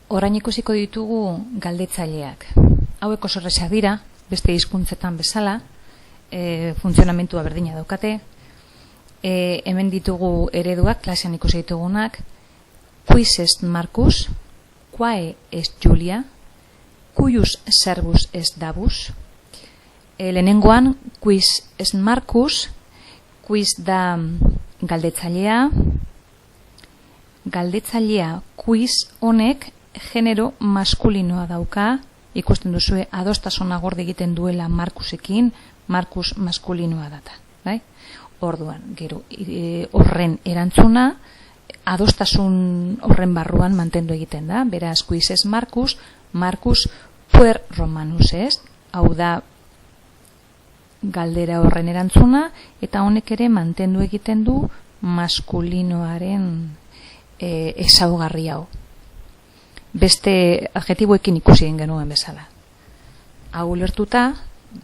Orain ikusiko ditugu galdetzaileak. Hauek oso errazak dira, beste hizkuntzetan bezala, funtzionamentua berdina daukate. Hemen ditugu ereduak, klasean ikusi ditugunak. Quis est Marcus? Quae est Julia? Cuius servus est Davus? Lehenengoan, quis est Marcus? Quis da galdetzailea. Galdetzailea quis honek genero maskulinoa dauka, ikusten duzue adostasuna gorde egiten duela Markusekin, Markus maskulinoa data, bai? Orduan, gero horren erantzuna adostasun horren barruan mantendu egiten da. Beraz, quis es Marcus, Marcus puer Romanus est, hau da galdera horren erantzuna, eta honek ere mantendu egiten du maskulinoaren ezaugarri hau. Beste adjetiboekin ikusi egin genuen bezala. Hau ulertuta,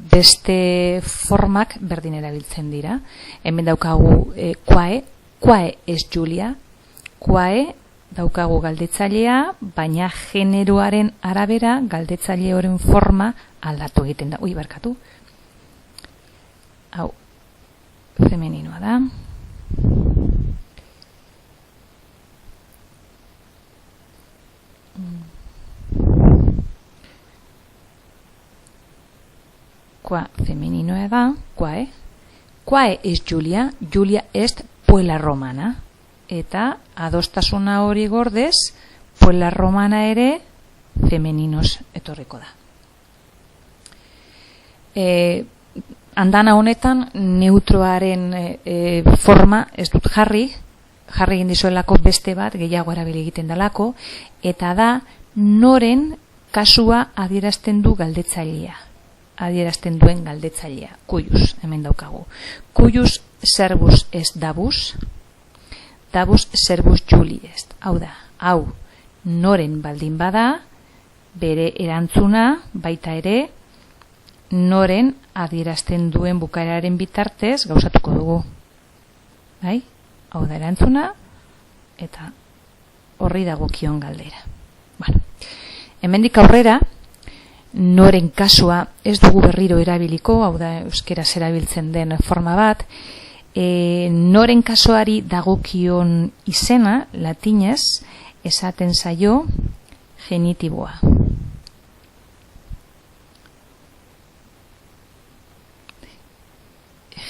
beste formak berdin erabiltzen dira. Hemen daukagu quae es Julia, quae daukagu galdetzailea, baina generoaren arabera galdetzailearen forma aldatu egiten da. Barkatu. Hau, femeninoa da. Qua femeninoa da, quae. Quae es Julia? Julia est puella romana. Eta adostasuna hori gordez, puella romana ere femeninos etorriko da. Andana honetan neutroaren forma ez dut jarri egin dizuelako beste bat gehiago erabili egiten dalako, eta da noren kasua adierazten du galdetzailea. Adierazten duen galdetzailea. Cuius, hemen daukagu. Cuius servus est Davus? Davus servus Juli est. Hau da, hau noren baldin bada, bere erantzuna baita ere noren adierazten duen bukaeraren bitartez gauzatuko dugu. Bai? Hau da erantzuna, eta horri dagokion galdera. Bueno, hemendik aurrera, noren kasua ez dugu berriro erabiliko, hau da euskeraz erabiltzen den forma bat, noren kasuari dagokion izena, latinez, esaten zaio genitiboa.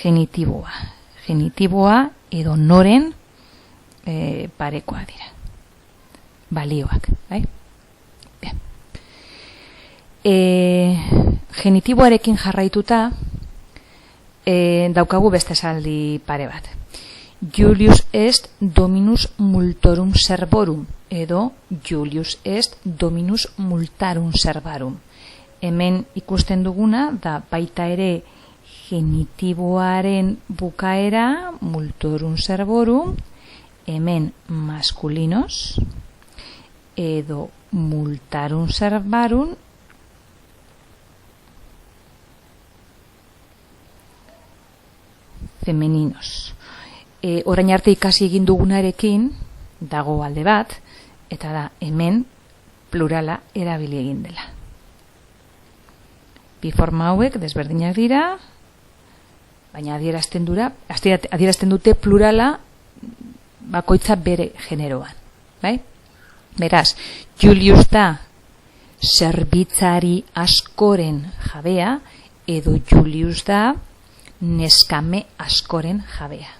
Genitiboa edo noren parekoa dira. Balioak, bai? Genitiboarekin jarraituta daukagu beste esaldi pare bat. Julius est dominus multorum servorum edo Julius est dominus multarum servarum. Hemen ikusten duguna da baita ere genitiboaren bukaera multorum servorum, hemen maskulinos edo multarum servarum femeninos. Orain arte ikasi egin dugunarekin dago alde bat, eta da hemen plurala erabili egin dela. Bi forma hauek desberdinak dira, baina adierazten dute plurala bakoitza bere generoan. Bai? Beraz, Julius da zerbitzari askoren jabea, edo Julius da neskame askoren jabea.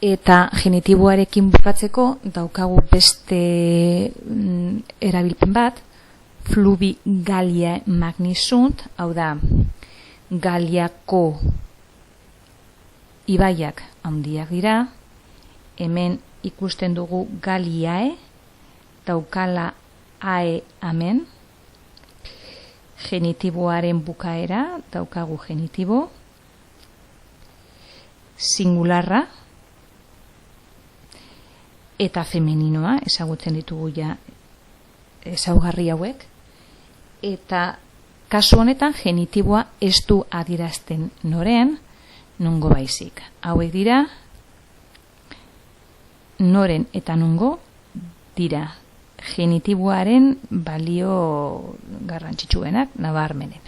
Eta genitiboarekin bukatzeko daukagu beste erabilpen bat, fluvi Galliae magnis sunt, hau da Galiako ibaiak handiak dira, hemen ikusten dugu Galliae, daukala ae amen, genitiboaren bukaera, daukagu genitibo, singularra, eta femeninoa, ezagutzen ditugu ja ezaugarri hauek, eta kasu honetan genitiboa ez du adierazten noren, nongo baizik. Hauek dira, noren eta nongo dira genitiboaren balio garrantzitsuenak nabarmenen.